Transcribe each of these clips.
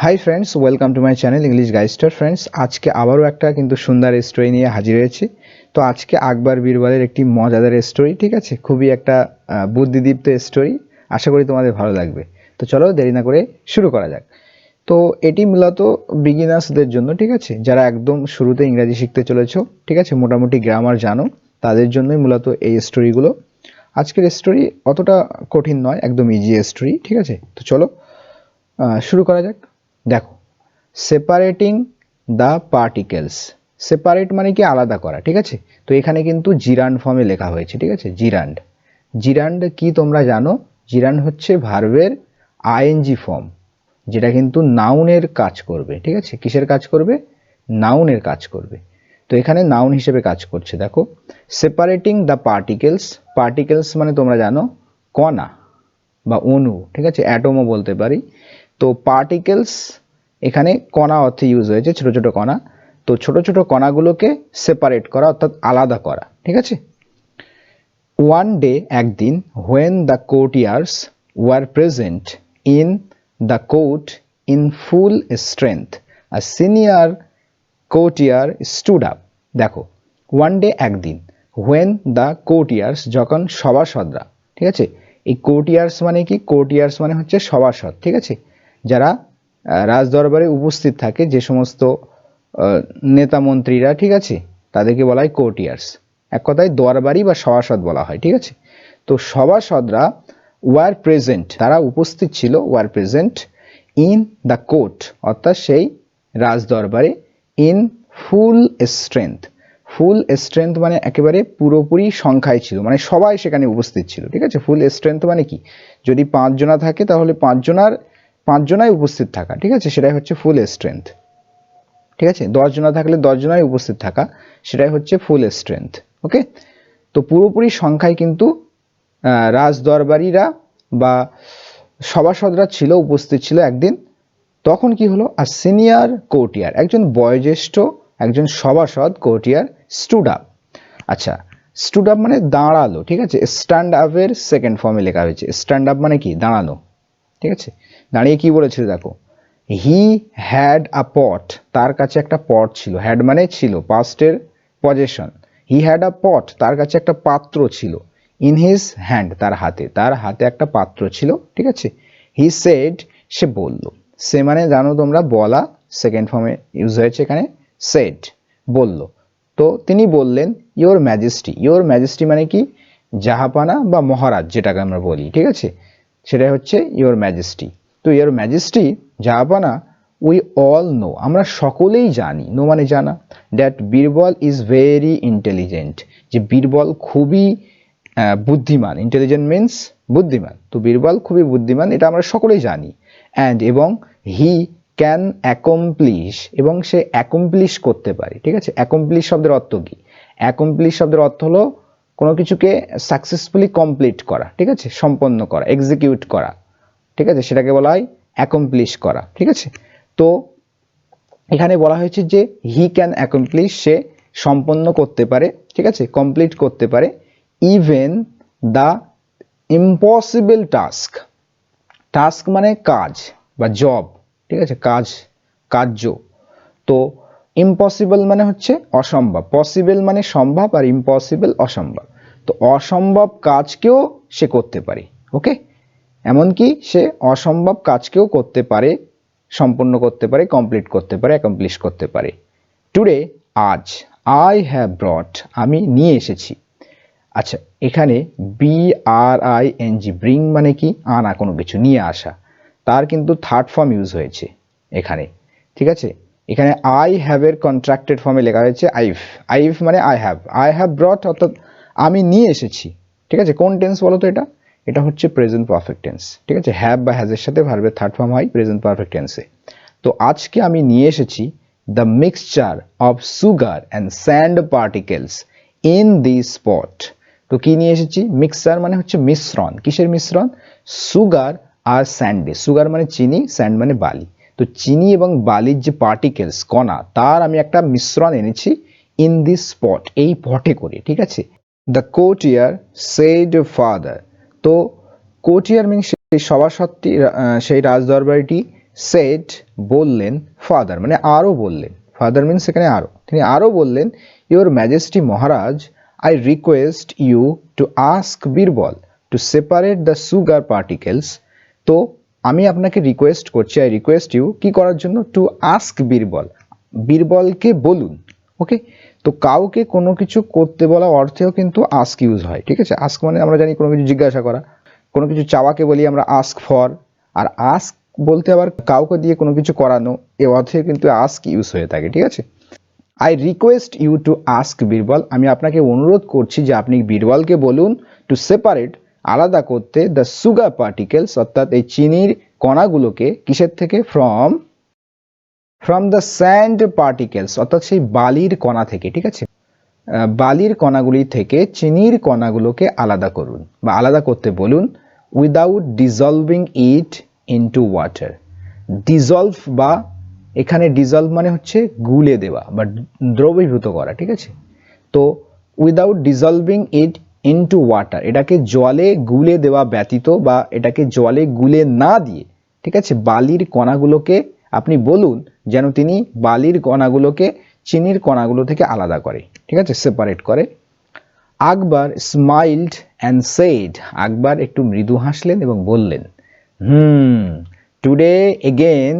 High friends, welcome to my channel English গাইস্টার। Friends, আজকে আবারও একটা কিন্তু সুন্দর স্টোরি নিয়ে হাজির হয়েছি। তো আজকে আকবর বীরবলের একটি মজাদার স্টোরি, ঠিক আছে, খুবই একটা বুদ্ধিদীপ্ত স্টোরি। আশা করি তোমাদের ভালো লাগবে। তো চলো দেরি না করে শুরু করা যাক। তো এটি মূলত বিগিনার্সদের জন্য, ঠিক আছে, যারা একদম শুরুতে ইংরাজি শিখতে চলেছো, ঠিক আছে, মোটামুটি গ্রামার জানো, তাদের জন্যই মূলত এই স্টোরিগুলো। আজকের স্টোরি অতটা কঠিন নয়, একদম ইজি স্টোরি, ঠিক আছে। তো চলো শুরু করা যাক। দেখো, সেপারেটিং দ্য পার্টিকেলস। সেপারেট মানে কি আলাদা করা, ঠিক আছে। তো এখানে কিন্তু জিরান্ড ফর্মে লেখা হয়েছে, ঠিক আছে। জিরান্ড, জিরান্ড কি তোমরা জানো? জিরান্ড হচ্ছে ভার্বের আইএনজি ফর্ম, যেটা কিন্তু নাউনের কাজ করবে, ঠিক আছে। কিসের কাজ করবে? নাউনের কাজ করবে। তো এখানে নাউন হিসেবে কাজ করছে। দেখো, সেপারেটিং দ্য পার্টিকেলস। পার্টিকেলস মানে তোমরা জানো কণা বা অণু, ঠিক আছে, অ্যাটমও বলতে পারি। তো পার্টিকেলস এখানে কণা অর্থে ইউজ হয়েছে, ছোট ছোট কণা। তো ছোট ছোট কণাগুলোকে সেপারেট করা অর্থাৎ আলাদা করা, ঠিক আছে। ওয়ান ডে, একদিন, when the courtiers were present in the court in full strength, a senior courtier stood up. দেখো, ওয়ান ডে একদিন, হোয়েন দ্য কোর্টিয়ার্স যখন সভাসদরা, ঠিক আছে। এই কোর্টিয়ার্স মানে কি? কোর্টিয়ার্স মানে হচ্ছে সভাসদ, ঠিক আছে, যারা রাজদরবারে উপস্থিত থাকে, যে সমস্ত নেতা মন্ত্রীরা, ঠিক আছে, তাদেরকে বলা হয় কোর্টিয়ার্স। এক কথায় দরবারি বা সভাসদ বলা হয়, ঠিক আছে। তো সভাসদরা ওয়ার প্রেজেন্ট, তারা উপস্থিত ছিল, were present in the court অর্থাৎ সেই রাজদরবারে, in full strength. Full strength মানে একেবারে পুরোপুরি সংখ্যায় ছিল, মানে সবাই সেখানে উপস্থিত ছিল, ঠিক আছে। ফুল স্ট্রেংথ মানে কি? যদি 5 জনা থাকে তাহলে 5 জনাই উপস্থিত থাকা, ঠিক আছে, সেটাই হচ্ছে ফুল স্ট্রেংথ, ঠিক আছে। 10 জনা থাকলে 10 জনাই উপস্থিত থাকা, সেটাই হচ্ছে ফুল স্ট্রেংথ। ওকে, তো পুরোপুরি সংখ্যায় কিন্তু রাজদরবারীরা বা সভাসদরা ছিল, উপস্থিত ছিল একদিন। তখন কি হলো? আর সিনিয়র কোর্টিয়ার, একজন বয়োজ্যেষ্ঠ, একজন সভাসদ কোর্টিয়ার, স্টুড আপ। আচ্ছা, স্টুড আপ মানে দাঁড়ালো, ঠিক আছে। স্ট্যান্ড আপের সেকেন্ড ফর্মে লেখা হয়েছে। স্ট্যান্ড আপ মানে কি? দাঁড়ানো, ঠিক আছে। দাঁড়িয়ে কি বলেছিল? দেখো, হি হ্যাড আ পট, তার কাছে একটা পট ছিল। হ্যাড মানে ছিল, পাস্টের পজেশন। হি হ্যাড আ পট, তার কাছে একটা পাত্র ছিল। ইন হিজ হ্যান্ড, তার হাতে একটা পাত্র ছিল, ঠিক আছে। হি সেড, সে বলল। সে মানে জানো তোমরা বলা, সেকেন্ড ফর্মে ইউজ হয়েছে এখানে। সেড, বলল। তো তিনি বললেন, ইয়োর ম্যাজেস্টি। ইয়োর ম্যাজেস্টি মানে কি? জাহাপানা বা মহারাজ, যেটাকে আমরা বলি, ঠিক আছে, সেটাই হচ্ছে ইয়োর ম্যাজেস্টি। তো ইয়োর ম্যাজেস্টি, জাহাপানা, উই অল নো, আমরা সকলেই জানি, নো মানে জানা, that Birbal is very intelligent, যে বীরবল খুবই বুদ্ধিমান। ইন্টেলিজেন্ট মিন্স বুদ্ধিমান। তো বীরবল খুবই বুদ্ধিমান, এটা আমরা সকলেই জানি। অ্যান্ড এবং হি ক্যান অ্যাকমপ্লিশ, এবং সে অ্যাকমপ্লিশ করতে পারে, ঠিক আছে। অ্যাকমপ্লিশ শব্দের অর্থ কি? অ্যাকমপ্লিশ শব্দের অর্থ হলো কোনো কিছুকে সাকসেসফুলি কমপ্লিট করা, ঠিক আছে, সম্পন্ন করা, এক্সিকিউট করা, ঠিক আছে, সেটাকে বলা হয় অ্যাকমপ্লিশ করা, ঠিক আছে। তো এখানে বলা হয়েছে যে হি ক্যান অ্যাকমপ্লিশ, সে সম্পন্ন করতে পারে, ঠিক আছে, কমপ্লিট করতে পারে, even the impossible task. Task মানে কাজ বা জব, ঠিক আছে, কাজ, কার্য। তো ইম্পসিবল মানে হচ্ছে অসম্ভব, পসিবল মানে সম্ভব, আর ইম্পসিবল অসম্ভব। তো অসম্ভব কাজকেও সে করতে পারে। ওকে, এমনকি সে অসম্ভব কাজকেও করতে পারে, সম্পূর্ণ করতে পারে, কমপ্লিট করতে পারে, অ্যাকমপ্লিশ করতে পারে। টুডে, আজ, আই হ্যাভ ব্রট, আমি নিয়ে এসেছি। আচ্ছা, এখানে BRING, ব্রিং মানে কি? আনা, কোনো কিছু নিয়ে আসা। তার কিন্তু থার্ড ফর্ম ইউজ হয়েছে এখানে, ঠিক আছে। এখানে আই হ্যাভ এর কন্ট্রাক্টেড ফর্মে লেখা হয়েছে আইভ। আইভ মানে আই হ্যাভ ব্রট, অর্থাৎ আমি নিয়ে এসেছি, ঠিক আছে। কোন টেন্স বলো তো এটা? এটা হচ্ছে প্রেজেন্ট পারফেক্ট টেন্স, ঠিক আছে। হ্যাভ বা হ্যাজের সাথে ভার্বের থার্ড ফর্ম হয় প্রেজেন্ট পারফেক্ট টেন্সে। তো আজকে আমি নিয়ে এসেছি the mixture of sugar and sand particles in the spot. তো কি নিয়ে এসেছি? মিক্সচার মানে হচ্ছে মিশ্রণ। কিসের মিশ্রণ? সুগার আর স্যান্ডে। সুগার মানে চিনি, স্যান্ড মানে বালি। তো চিনি এবং বালির যে পার্টিকেলস, কণা, তার আমি একটা মিশ্রণ এনেছি ইন দিস স্পট, এই পটে করে, ঠিক আছে। The courtier said father. তো কোর্টিয়ার মিন সেই সভাসদটি, সেই রাজদরবারিটি সেড বললেন, ফাদার মানে আরও বললেন, ফাদার মিনস এখানে আরও, তিনি আরও বললেন, ইওর ম্যাজেস্টি মহারাজ, I request you to ask Birbal to separate the sugar particles. তো আমি আপনাকে রিকোয়েস্ট করছি, আই রিকোয়েস্ট ইউ কি করার জন্য, টু আস্ক বীরবল, বীরবলকে বলুন। ওকে, তো কাউকে কোনো কিছু করতে বলা অর্থেও কিন্তু আস্ক ইউজ হয়, ঠিক আছে। আস্ক মানে আমরা জানি কোনো কিছু জিজ্ঞাসা করা, কোনো কিছু চাওয়াকে বলি আমরা আস্ক ফর, আর আস্ক বলতে আবার কাউকে দিয়ে কোনো কিছু করানো, এ অর্থে কিন্তু আস্ক ইউজ হয়ে থাকে, ঠিক আছে। I request you to ask Birbal, আমি আপনাকে অনুরোধ করছি যে আপনি বীরবলকে বলুন টু সেপারেট, আলাদা করতে, দ্য সুগার পার্টিকেলস অর্থাৎ এই চিনির কণাগুলোকে কিসের থেকে, ফ্রম দ্য স্যান্ড পার্টিকেলস অর্থাৎ সেই বালির কণা থেকে, ঠিক আছে। বালির কণাগুলি থেকে চিনির কণাগুলোকে আলাদা করুন বা আলাদা করতে বলুন, without dissolving it into water. Dissolved বা এখানে ডিজলভ মানে হচ্ছে গুলে দেওয়া বা দ্রবীভূত করা, ঠিক আছে। তো without dissolving it into water, এটাকে জলে গুলে দেওয়া ব্যতীত বা এটাকে জলে গুলে না দিয়ে, ঠিক আছে, বালির কণাগুলোকে আপনি বলুন যেন তিনি বালির কণাগুলোকে চিনির কণাগুলো থেকে আলাদা করে, ঠিক আছে, সেপারেট করে। আকবর স্মাইলড অ্যান্ড সেড, আকবর একটু মৃদু হাসলেন এবং বললেন, টুডে এগেন,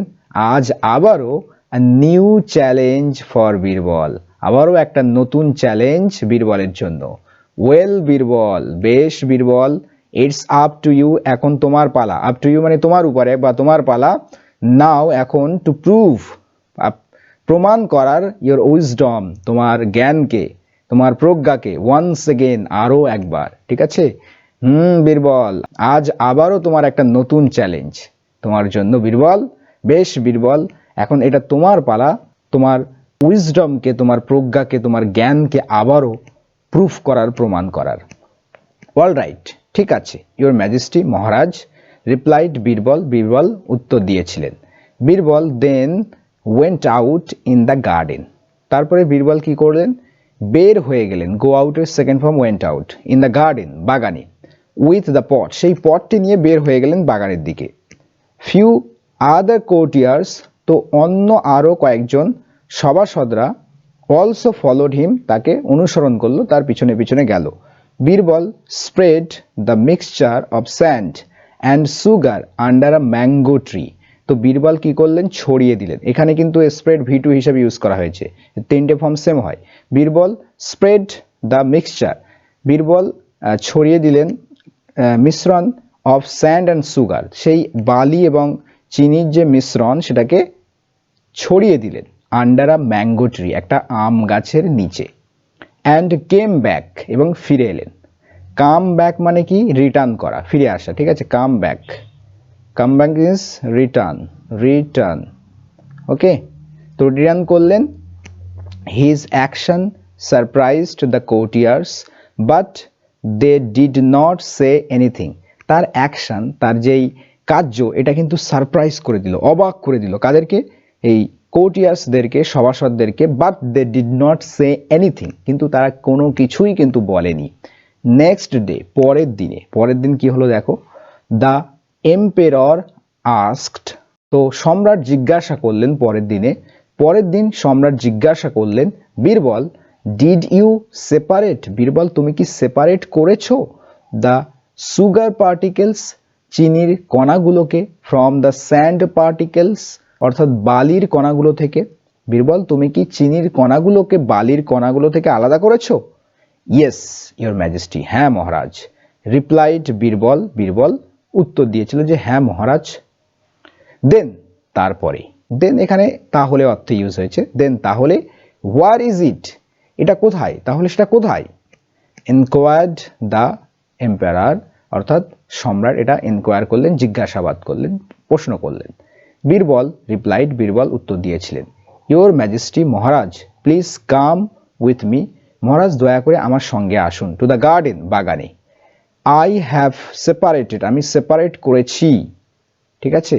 আজ আবারও, a new challenge for Birbal, আবারও একটা নতুন চ্যালেঞ্জ বীরবলের জন্য। ওয়েল বীরবল, বেশ Birbal, it's up to you, এখন তোমার পালা, আপ টু ইউ মানে তোমার উপরে বা তোমার পালা, নাও এখন, টু প্রুভ প্রমাণ করার, ইয়োর উইজডম তোমার জ্ঞানকে, তোমার প্রজ্ঞাকে, ওয়ান্স এগেন আরও একবার, ঠিক আছে। বীরবল, আজ আবারও তোমার একটা নতুন চ্যালেঞ্জ তোমার জন্য বীরবল, বেশ বীরবল, এখন এটা তোমার পালা, তোমার উইজডমকে, তোমার প্রজ্ঞাকে, তোমার জ্ঞানকে আবারও প্রুফ করার, প্রমাণ করার। অল রাইট, ঠিক আছে, ইয়োর ম্যাজেস্টি মহারাজ, রিপ্লাইড বীরবল, বীরবল উত্তর দিয়েছিলেন। Birbal then went out in the garden, তারপরে বীরবল কি করলেন, বের হয়ে গেলেন, গো আউটের second form went out, in the garden বাগানে, উইথ দ্য পট সেই পটটি নিয়ে বের হয়ে গেলেন বাগানের দিকে। ফিউ আদার কোর্টিয়ার্স, তো অন্য আরও কয়েকজন সভাসদরা, অলসো ফলোড হিম, তাকে অনুসরণ করলো, তার পিছনে পিছনে গেল। Birbal spread the mixture of sand and sugar under a mango tree, তো বীরবল কি করলেন, ছড়িয়ে দিলেন, এখানে কিন্তু স্প্রেড V2 হিসেবে ইউজ করা হয়েছে, তিনটে ফর্ম সেম হয়। Birbal spread the mixture, Birbal ছড়িয়ে দিলেন মিশ্রণ, অফ স্যান্ড অ্যান্ড সুগার, সেই বালি এবং চিনির যে মিশ্রণ সেটাকে ছড়িয়ে দিলেন, আন্ডার আ ম্যাঙ্গো ট্রি একটা আম গাছের নিচে। অ্যান্ড কেম ব্যাক, এবং ফিরে এলেন। কাম ব্যাক মানে কি, রিটার্ন করা, ফিরে আসা, ঠিক আছে, come back, come back is return, return, okay. তো রিটার্ন করলেন। His action surprised the courtiers but they did not say anything, তার অ্যাকশন, তার যেই কার্য, এটা কিন্তু সারপ্রাইজ করে দিল, অবাক করে দিল, কাদেরকে, এই কোর্টিয়ার্সদেরকে, সভাসদদেরকে, but they did not say anything, কিন্তু তারা কোনো কিছুই কিন্তু বলেনি। নেক্সট ডে, পরের দিনে, পরের দিন কি হলো দেখো, দ্য এম্পেরর আস্কড, তো সম্রাট জিজ্ঞাসা করলেন পরের দিনে, পরের দিন সম্রাট জিজ্ঞাসা করলেন, Birbal did you separate, Birbal তুমি কি সেপারেট করেছো, দ্য সুগার পার্টিকেলস চিনির কণাগুলোকে, ফ্রম দ্য স্যান্ড পার্টিকেলস অর্থাৎ বালির কণাগুলো থেকে, বীরবল তুমি কি চিনির কণাগুলোকে বালির কণাগুলো থেকে আলাদা করেছো। ইয়েস ইয়োর ম্যাজেস্টি, হ্যাঁ মহারাজ। রিপ্লাইড বীরবল, বীরবল উত্তর দিয়েছিল যে হ্যাঁ মহারাজ। দেন তারপরে, দেন এখানে তাহলে অর্থে ইউজ হয়েছে, দেন তাহলে, হোয়ার ইজ ইট, এটা কোথায়, তাহলে সেটা কোথায়। ইনকোয়ার্ড দ্য এম্পারার, অর্থাৎ সম্রাট এটা ইনকোয়ার করলেন, জিজ্ঞাসাবাদ করলেন, প্রশ্ন করলেন। বীরবল রিপ্লাইড, বীরবল উত্তর দিয়েছিলেন, your majesty Maharaj, please come with me, Maharaj দয়া করে আমার সঙ্গে আসুন, টু দ্য গার্ডেন বাগানে। আই হ্যাভ সেপারেটেড, আমি সেপারেট করেছি, ঠিক আছে,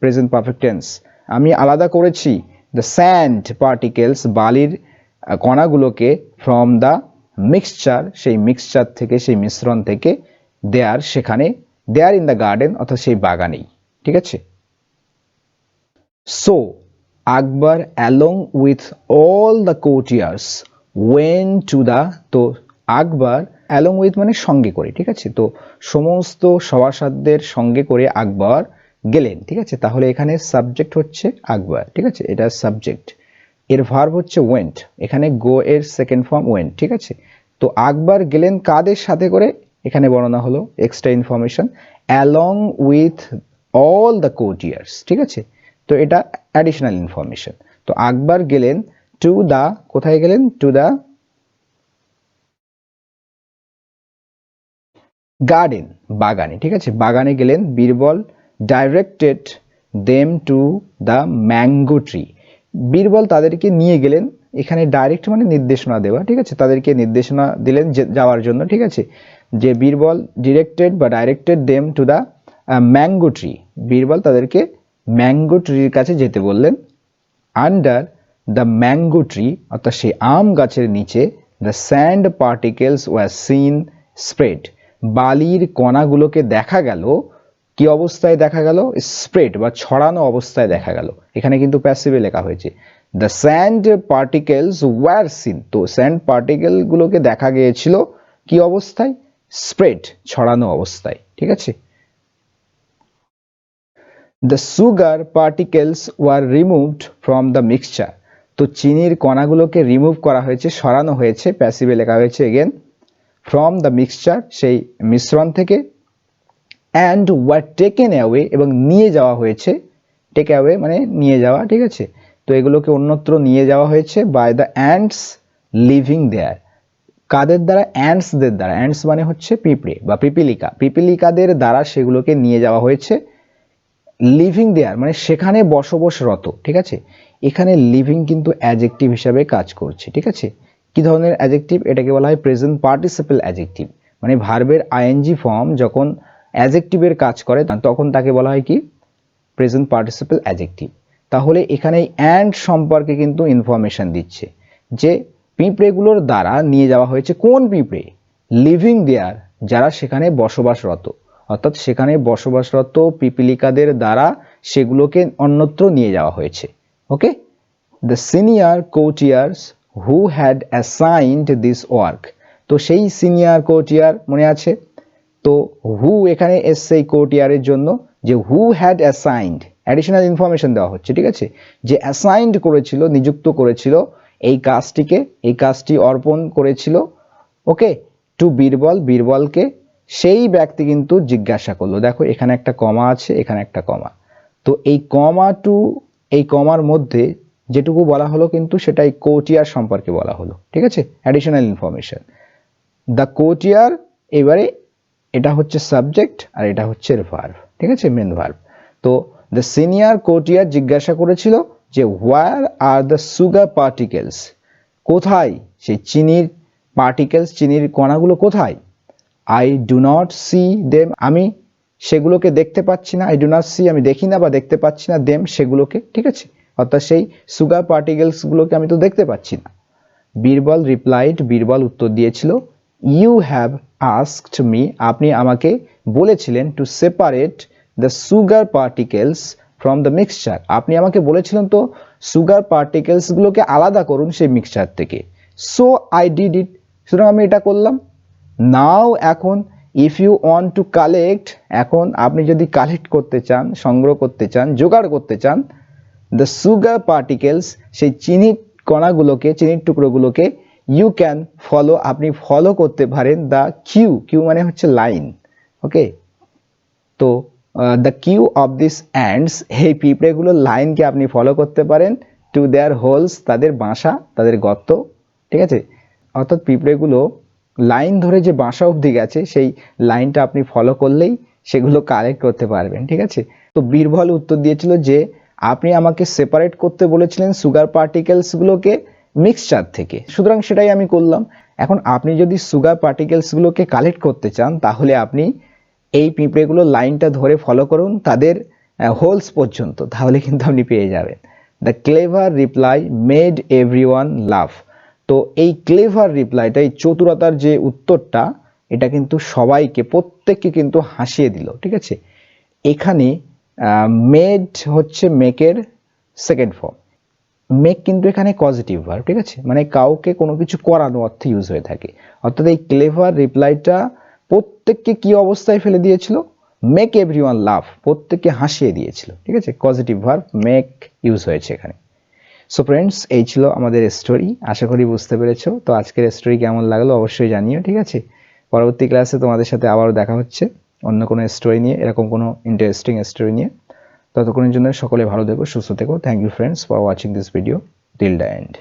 প্রেজেন্ট পারফেক্ট টেন্স, আমি আলাদা করেছি, দ্য স্যান্ড পার্টিকেলস বালির কণাগুলোকে, ফ্রম দ্য মিক্সচার সেই মিক্সচার থেকে, সেই মিশ্রণ থেকে, দেয়ার সেখানে, দেয়ার ইন দ্য গার্ডেন অর্থাৎ সেই বাগানেই, ঠিক আছে। So Akbar along with all the courtiers went to the, তো আকবর along with মানে সঙ্গে করে, ঠিক আছে, তো সমস্ত সভাসদদের সঙ্গে করে আকবর গেলেন, ঠিক আছে। তাহলে এখানে সাবজেক্ট হচ্ছে আকবর, ঠিক আছে, এটা সাবজেক্ট। এর ভার্ব হচ্ছে ওয়েন্ট, এখানে গো এর সেকেন্ড ফর্ম ওয়েন্ট, ঠিক আছে। তো আকবর গেলেন কাদের সাথে করে, এখানে বর্ণনা হলো extra information along with all the courtiers, ঠিক আছে। তো এটা অ্যাডিশনাল ইনফরমেশন। তো আকবর গেলেন টু দা, কোথায় গেলেন, টু দা গার্ডেন, বাগানে, ঠিক আছে, বাগানে গেলেন। Birbal directed them to the mango tree, Birbal তাদেরকে নিয়ে গেলেন, এখানে ডাইরেক্ট মানে নির্দেশনা দেওয়া, ঠিক আছে, তাদেরকে নির্দেশনা দিলেন যাওয়ার জন্য, ঠিক আছে। যে বীরবল ডিরেক্টেড বা directed them to the mango tree, Birbal তাদেরকে ম্যাঙ্গো ট্রির কাছে যেতে বললেন। আন্ডার দ্য ম্যাঙ্গো ট্রি, অর্থাৎ সেই আম গাছের নিচে, the sand particles were seen spread, বালির কণাগুলোকে দেখা গেল, কি অবস্থায় দেখা গেল, স্প্রেড বা ছড়ানো অবস্থায় দেখা গেল, এখানে কিন্তু প্যাসিভে লেখা হয়েছে। The sand particles were seen, তো স্যান্ড পার্টিকেল গুলোকে দেখা গিয়েছিল কি অবস্থায়, স্প্রেড ছড়ানো অবস্থায়, ঠিক আছে। The sugar particles were removed from the mixture, তো চিনির কণাগুলোকে রিমুভ করা হয়েছে, সরানো হয়েছে, প্যাসিভে লেখা হয়েছে এগেন, ফ্রম দ্য মিক্সচার সেই মিশ্রণ থেকে, অ্যান্ড ওয়ার টেকেন অ্যাওয়ে এবং নিয়ে যাওয়া হয়েছে, টেক অ্যাওয়ে মানে নিয়ে যাওয়া, ঠিক আছে। তো এগুলোকে অন্যত্র নিয়ে যাওয়া হয়েছে বাই দ্য অ্যান্টস লিভিং দেয়ার, কাদের দ্বারা, অ্যান্টসদের দ্বারা, অ্যান্টস মানে হচ্ছে পিঁপড়ে বা পিপিলিকা, পিপিলিকাদের দ্বারা সেগুলোকে নিয়ে যাওয়া হয়েছে। লিভিং দেয়ার মানে সেখানে বসবাসরত, ঠিক আছে, এখানে লিভিং কিন্তু অ্যাডজেক্টিভ হিসাবে কাজ করছে, ঠিক আছে। কি ধরনের অ্যাডজেক্টিভ, এটাকে বলা হয় প্রেজেন্ট পার্টিসিপল অ্যাডজেক্টিভ, মানে ভার্বের আইএনজি ফর্ম যখন অ্যাডজেক্টিভের কাজ করে তখন তাকে বলা হয় কি, প্রেজেন্ট পার্টিসিপল অ্যাডজেক্টিভ। তাহলে এখানে অ্যান্ড সম্পর্কে কিন্তু ইনফরমেশন দিচ্ছে যে পিঁপড়েগুলোর দ্বারা নিয়ে যাওয়া হয়েছে, কোন পিঁপড়ে, লিভিং দেয়ার যারা সেখানে বসবাসরত, অর্থাৎ সেখানে বসবাসরত পিপিলিকাদের দ্বারা সেগুলোকে অন্যত্র নিয়ে যাওয়া হয়েছে। Okay, the senior courtiers who had assigned this work, তো সেই সিনিয়র কোর্টিয়ার মনে আছে, তো হু এখানে এসছে এই কোর্টিয়ারের জন্য, যে হু হ্যাড অ্যাসাইনড, অ্যাডিশনাল ইনফরমেশন দেওয়া হচ্ছে, ঠিক আছে, যে অ্যাসাইনড করেছিল, নিযুক্ত করেছিল এই কাজটিকে, এই কাজটি অর্পণ করেছিল, ওকে, টু বীরবল, বীরবলকে, সেই ব্যক্তি কিন্তু জিজ্ঞাসা করলো, দেখো এখানে একটা কমা আছে, এখানে একটা কমা, তো এই কমা টু, এই কমার মধ্যে যেটুকু বলা হলো কিন্তু সেটা এই কোর্টিয়ার সম্পর্কে বলা হলো, ঠিক আছে, অ্যাডিশনাল ইনফরমেশন। দ্য কোর্টিয়ার, এবারে এটা হচ্ছে সাবজেক্ট আর এটা হচ্ছে ভার্ব, ঠিক আছে, মেন ভার্ব। তো দ্য সিনিয়র কোর্টিয়ার জিজ্ঞাসা করেছিল যে হোয়ার আর দ্য সুগার পার্টিকেলস, কোথায় সেই চিনির পার্টিকেলস, চিনির কণাগুলো কোথায়, I do not C them, আমি সেগুলোকে দেখতে পাচ্ছি না, আই ডু নট সি আমি দেখি না বা দেখতে পাচ্ছি না, দেম সেগুলোকে, ঠিক আছে, অর্থাৎ সেই সুগার পার্টিকেলস গুলোকে আমি তো দেখতে পাচ্ছি না। বীরবল রিপ্লাইড, বীরবল উত্তর দিয়েছিল, ইউ হ্যাভ আস্কড মি, আপনি আমাকে বলেছিলেন, to separate the sugar particles from the mixture, আপনি আমাকে বলেছিলেন তো সুগার পার্টিকেলস গুলোকে আলাদা করুন সেই মিক্সচার থেকে, সো আই ডিড ইট, সুতরাং আমি এটা করলাম। নাও এখন, if you want to collect, এখন আপনি যদি কালেক্ট করতে চান, সংগ্রহ করতে চান, জোগাড় করতে চান, দ্য সুগার পার্টিকেলস সেই চিনির কণাগুলোকে, চিনির টুকরোগুলোকে, ইউ ক্যান ফলো, আপনি ফলো করতে পারেন, দ্য কিউ, কিউ মানে হচ্ছে লাইন, ওকে, তো the queue of this ants, এই পিঁপড়েগুলোর লাইনকে আপনি ফলো করতে পারেন, টু দেয়ার হোলস, তাদের বাসা, তাদের গর্ত, ঠিক আছে, অর্থাৎ পিঁপড়েগুলো লাইন ধরে যে বাসা অবধি গেছে সেই লাইনটা আপনি ফলো করলেই সেগুলো কালেক্ট করতে পারবেন, ঠিক আছে। তো বীরবল উত্তর দিয়েছিল যে আপনি আমাকে সেপারেট করতে বলেছিলেন সুগার পার্টিকেলস গুলোকে মিক্সচার থেকে, সুতরাং সেটাই আমি করলাম। এখন আপনি যদি সুগার পার্টিকেলস গুলোকে কালেক্ট করতে চান তাহলে আপনি এই পিঁপড়েগুলোর লাইনটা ধরে ফলো করুন তাদের হোলস পর্যন্ত, তাহলে কিন্তু আপনি পেয়ে যাবেন। The clever reply made everyone love, তো এই ক্লেভার রিপ্লাইটা, এই চতুরতার যে উত্তরটা, এটা কিন্তু সবাইকে, প্রত্যেককে কিন্তু হাসিয়ে দিল, ঠিক আছে। এখানে মেড হচ্ছে মেকের সেকেন্ড ফর্ম। মেক কিন্তু এখানে পজিটিভ ভার্ব, ঠিক আছে, মানে কাউকে কোনো কিছু করানো অর্থে ইউজ হয়ে থাকে। অর্থাৎ এই ক্লেভার রিপ্লাইটা প্রত্যেককে কি অবস্থায় ফেলে দিয়েছিল, মেক এভরিওয়ান লাভ, প্রত্যেককে হাসিয়ে দিয়েছিল, ঠিক আছে, পজিটিভ ভার্ব মেক ইউজ হয়েছে এখানে। সো ফ্রেন্ডস, এই ছিল আমাদের স্টোরি, আশা করি বুঝতে পেরেছো। তো আজকের স্টোরি কেমন লাগলো অবশ্যই জানিও, ঠিক আছে। পরবর্তী ক্লাসে তোমাদের সাথে আবারও দেখা হচ্ছে অন্য কোনো স্টোরি নিয়ে, এরকম কোনো ইন্টারেস্টিং স্টোরি নিয়ে। ততক্ষণের জন্য সকলে ভালো থেকো, সুস্থ থেকো। Thank you friends for watching this video till the and.